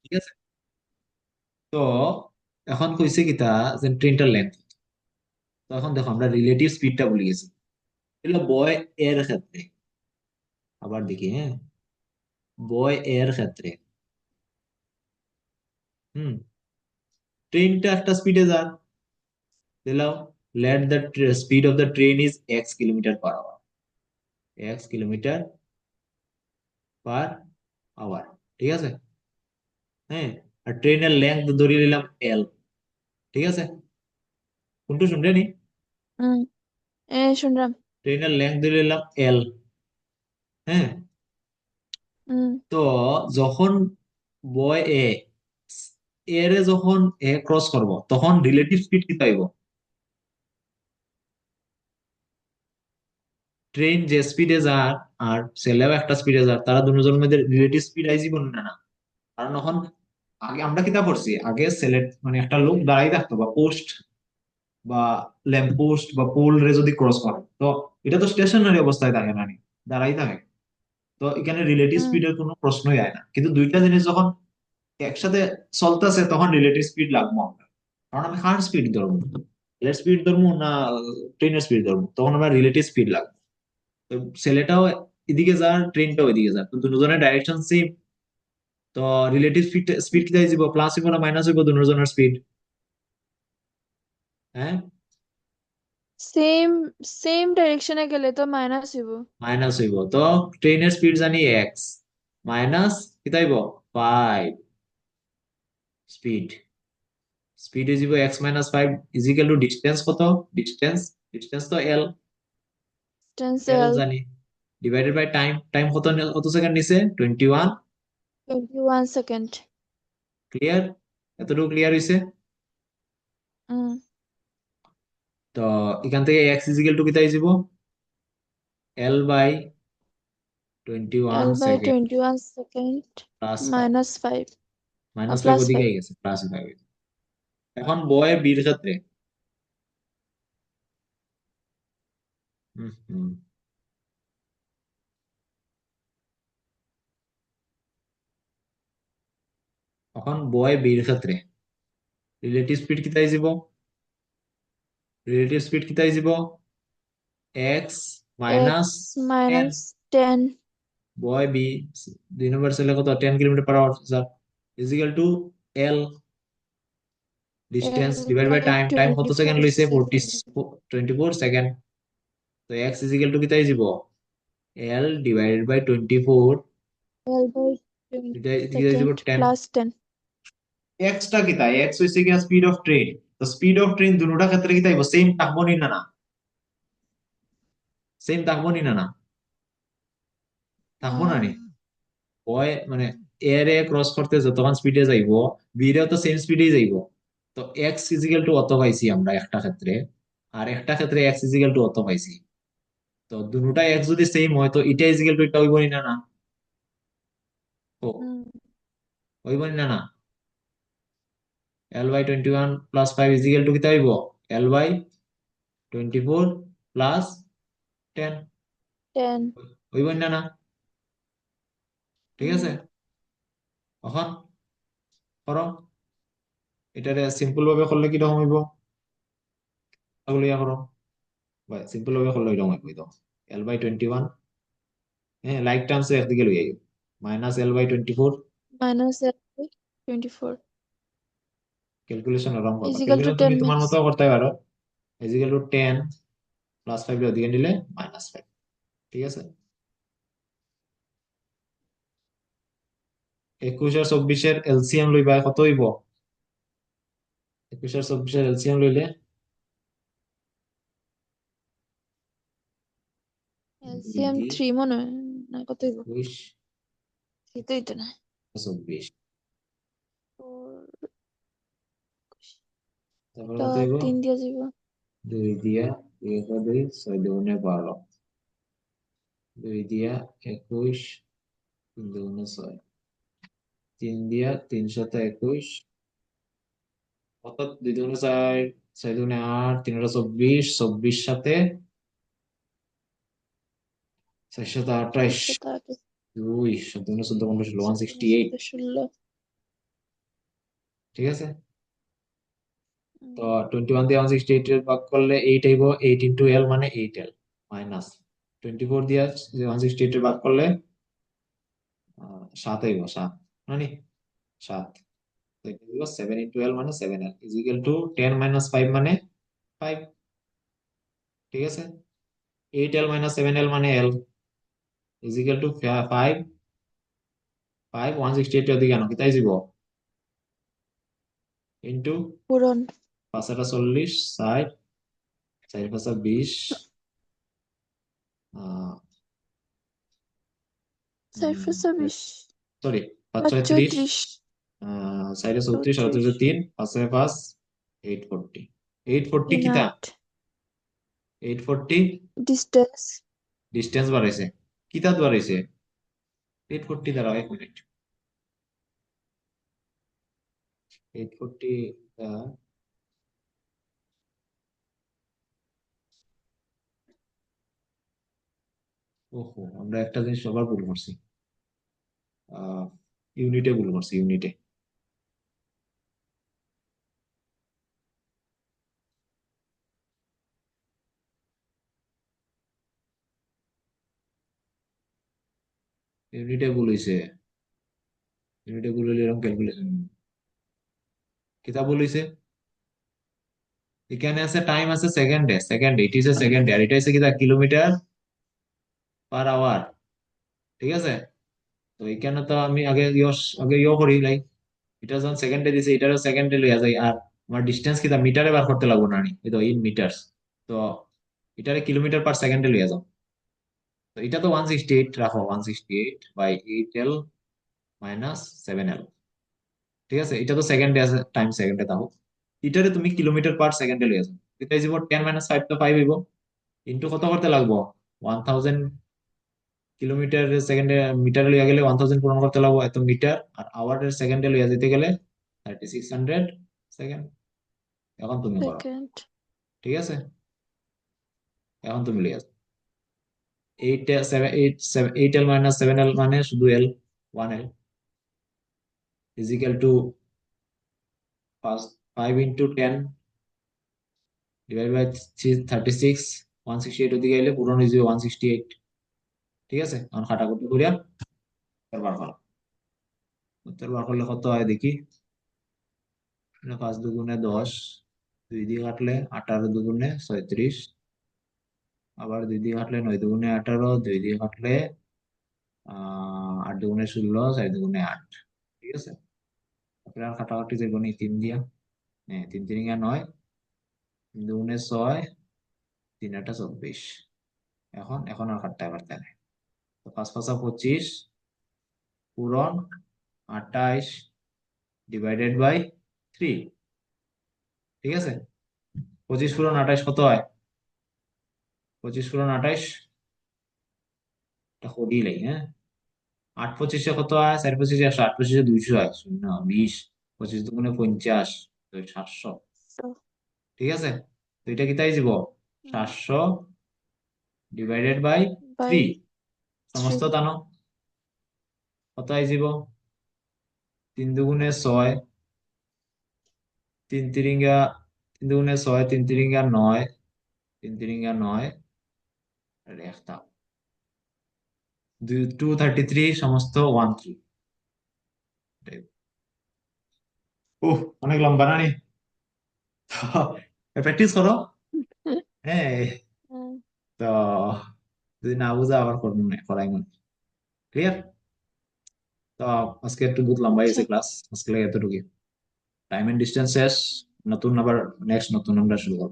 ঠিক আছে। তো এখন কইছে কিতা যে ট্রেনটার লেন্থ। তো এখন দেখো আমরা রিলেটিভ স্পিডটা ভুলে গেছি। এগুলো বয় এর ক্ষেত্রে, আবার দেখি, হ্যাঁ, বয় এর ক্ষেত্রে, হুম, ট্রেনটা একটা স্পিডে যান, দিলাম let the speed of the train is x kilometre per hour, x kilometre per hour, ঠিক আছে। হ্যাঁ, আর ট্রেনের লেন্থ ধরিয়ে নিলাম এল, ঠিক আছে। কোনটা শুনবে নি? হুম। শুনলাম। ট্রেনের লেন্থ ধরে নিলাম এল, হ্যাঁ। হুম। তো যখন বয় এ এর যখন এ ক্রস করব তখন রিলেটিভ স্পিড কি পাইব? ট্রেন যে স্পিডে যার আর ছেলেও একটা স্পিডে যার, তারা দুজনের মধ্যে রিলেটিভ স্পিড আইজি না না। কারণ এখন আগে আমরা কিতা করছি, আগে ছেলে মানে একটা লোক দাঁড়াই থাকতো বা পোস্ট বা ল্যাম্প পোস্ট বা পোল রে যদি ক্রস করে, তো এটা তো স্টেশনারি অবস্থায় থাকে না নি, দাঁড়াই থাকে। তো এখানে রিলেটিভ হুম। স্পিডের কোনো প্রশ্নই হয় না, কিন্তু দুইটা জিনিস যখন একসাথে চলতেছে তখন রিলেটিভ স্পিড লাগবো আমরা। কারণ আমি কার স্পিড ধরবো, রেলের স্পিড ধরবো না ট্রেনের স্পিড ধরবো, তখন আমরা রিলেটিভ স্পিড লাগবে। তো ছেলেটাও এদিকে যার, ট্রেনটাও এদিকে যার, তো দুজনের ডাইরেকশন সেম। তো রিলেটিভ স্পিড স্পিড কি দিব, প্লাস হইব না মাইনাস হইব দুজনের স্পিড? হ্যাঁ, সেম সেম ডাইরেকশনে গেলে তো মাইনাস হইব। মাইনাস হইব। তো ট্রেনের স্পিড জানি এক্স, মাইনাস কি তাইব 5 speed, speed is x minus 5 equal to distance কত, ডিস্টেন্স, ডিস্টেন্স তো এল, এল টেনসেল জানি, ডিভাইডেড বাই টাইম, টাইম কত, কত সেকেন্ড নিছে 21। 21 সেকেন্ড। ক্লিয়ার? এতটুকু ক্লিয়ার হইছে? হুম। তো এখান থেকে এক্স ইজিক্যাল টু কিতা যাব, l by 21 l by second 21 second plus 5, -5। Minus 5 plus ওদিকে 5। গেছে, প্লাস 5। এখন বয়ের বির ক্ষেত্রে, হুম হুম, এখন বয় বির ক্ষেত্রে রিলেটিভ স্পিড কিতাই যাব, রিলেটিভ স্পিড কিতাই যাব X minus X 10, -10। Boy B 2 number ছেলে কত 10 kilometre per hour sir, is equal to L, distance L divide by by time, time কত টোয়েন্টি সেকেন্ড ফোর লইছে 40, সেকেন্ড 24 সেকেন্ড। তো এক্স ইজিক্যাল টু কিতাই যাব, L divided by 24, L by এটা 20 কিতাই যাব সেকেন্ড 10। প্লাস 10। এক্সটা কিতা, এক্স হইছে কি স্পিড অফ ট্রেন। তো স্পিড অফ ট্রেন দুটোটা ক্ষেত্রে কিতাইব সেম থাকবো নি না না, সেম থাকবো নি না না, থাকবো না নি। ওই মানে এর এ ক্রস করতে যতক্ষণ স্পিডে যাইবো, বি রেও তো সেম স্পিডেই যাইবো। তো এক্স ইজিক্যাল টু অত পাইছি আমরা একটা ক্ষেত্রে, আর একটা ক্ষেত্রে এক্স ইজিক্যাল টু অত পাইছি। তো দুটোটা এক্স যদি সেম হয় তো এটা ইজিক্যাল টু এটা হইব নি না না, ও হইব নি না না। L by 21 plus 5 equal to কিতা হইব, এল বাই 24 প্লাস 10, 10। হইব নি না না, ঠিক আছে। এখন করো, এটারে সিম্পল ভাবে করলে কিরকম হইব, তাহলে ইয়া করো, সিম্পল ভাবে করলে এরকম হইব। এল বাই 21, হ্যাঁ, লাইক টার্মস একদিকে লই আইও, minus L by 24, -L/24 calculation আরাম করবা, ইজিক্যাল টু ক্যালকুলেশন তুমি 10 তোমার মিনিটস। মতো করতে পারো। ইজিক্যাল টু 10 প্লাস 5 এর ওদিকে নিলে -5, ঠিক আছে। 21 আর 24 এর এলসিএম লইবা কত হইব, 21 আর 24 এর এলসিএম লইলে দুই এলসিএম দিয়ে 3 মনে হয়, না কত হইব? 21, সেটাই তো না। 24, 4, তারপর টা কত হইব, 3 দিয়া যাব। 2 দিয়া 2 একটা 2, 6 দুগুণে 12, 2 দিয়া 21, 3 দুগুণে 6, 3 দিয়া 3 সাথে 21, কত 2 দুগুণে 4, 6 দুগুণে 8, 3 টা 24, 24 সাথে 428, 428। 2 7 দুগুণে 14, 15, 16, 7 168, 7 16। ঠিক আছে। তো 21 দিয়ে 168 এর ভাগ করলে 8 আইব, 8 ইন্টু এল মানে 8 এল, মাইনাস 24 দিয়ে 168 এর ভাগ করলে 7 আইব, 7 মানে 7। তো এটা হলো 7 ইন্টু এল মানে 7 এল ইজ ইকুয়াল টু 10 মাইনাস 5 মানে 5। ঠিক আছে, 8 এল মাইনাস 7 এল মানে এল ইজ ইকুয়াল টু 5। 5 168 এর দিকে আনো, কি তাই যাব, ইন্টু পূরণ 5 40, 60, 4 20, 420 সরি 5 আর 30, 34 সাইডে 34, 34 3, 5 5, 840। 840 তিন কিতা, 8 840 ডিস্টেন্স ডিস্টেন্স বাড়াইছে, কিতা বাড়াইছে, 840 দ্বারা, 1 মিনিট, 840, ওহো আমরা একটা জিনিস সবার ভুল করছি, ইউনিটে ভুল করছি, ইউনিটে। ইউনিটে ভুল হইছে, ইউনিটে ভুল হইলে এরকম ক্যালকুলেশন, কিতা ভুল হইছে, এখানে আছে টাইম আছে সেকেন্ডে, সেকেন্ডে ইট ইজ এ সেকেন্ডে, আর এটা হচ্ছে কিতা কিলোমিটার পার আওয়ার। ঠিক আছে, তো এখানে তো আমি আগে করি লাইক, এটা যখন সেকেন্ডে দিছে এটারও সেকেন্ডে লইয়া যাই, আর আমার ডিস্টেন্স কিতা মিটারে বার করতে লাগবো না নি, এই তো ইন মিটারস, তো এটারে কিলোমিটার পার সেকেন্ডে লইয়া যাও। তো এটা তো 168 রাখো, 168 বাই 8 এল মাইনাস 7 এল। ঠিক আছে, এটা তো সেকেন্ডে আছে, টাইম সেকেন্ডে তাও, এটারে তুমি কিলোমিটার পার সেকেন্ডে লইয়া যাও, এটা যাব 10 মাইনাস 5 তো 5 হইব, ইন্টু কত করতে লাগবো, 1000 কিলোমিটার সেকেন্ডে, মিটারে লইয়া গেলে 1000 পূরণ করতে লাগবো এত মিটার, আর আওয়ারের সেকেন্ডে লইয়া যেতে গেলে 3600 সেকেন্ড। এখন তুমি করো, সেকেন্ড ঠিক আছে, এখন তুমি লিখে 8 এল মাইনাস 7 এল মানে শুধু L, 1 L is equal to 5 into 10 divide by 36, 168 ওদিকে এলে পূরণ হয়ে যাবে 168। ঠিক আছে, এখন কাটাকুটি করিয়া উত্তর বার করো, উত্তর বার করলে কত হয় দেখি, 5 দুগুণে 10, 2 দিয়ে কাটলে 18, দুগুণে 36, আবার 2 দিয়ে কাটলে 9 দুগুণে 18, 2 দিয়ে কাটলে 8 দুগুণে 16, 4 দুগুণে 8। ঠিক আছে, তারপরে আর কাটাকাটি যে গণি 3 দিয়া, হ্যাঁ 3 3 9, 3 দুগুণে 6, 3 8 24। এখন এখন আর কাটতে পারতে না, তো 5 5 25 পূরণ 28 ডিভাইডেড বাই 3। ঠিক আছে, 25 পূরণ 28 কত হয়, 25 পূরণ 28, এটা করি লাই, হ্যাঁ 8 25 কত হয়, 4 25 100, 8 25 200 হয়, 0 20, 25 দুগুণে 50, তো 700। ঠিক আছে, তো এটা কি তাই যাব, 700 ডিভাইডেড বাই বাই 3, 3 সমস্ত টানো, কত আইজিব, 3 দুগুণে 6, 3 তিরিঙ্গা, 3 দুগুণে 6, 3 তিরিঙ্গা 9, 3 তিরিঙ্গা 9, একটা 233 সমস্ত 13। ওহ অনেক লম্বা না নি, প্র্যাকটিস করো, হ্যাঁ, তো যদি না বুঝা আবার করবো না, করাই মনে, ক্লিয়ার। তো আজকে একটু বহুত লম্বা আচ্ছা হয়েছে ক্লাস, আজকে লাগে এতটুকু, টাইম এন্ড ডিস্টেন্স শেষ, নতুন আবার নেক্সট নতুন আমরা শুরু করবো।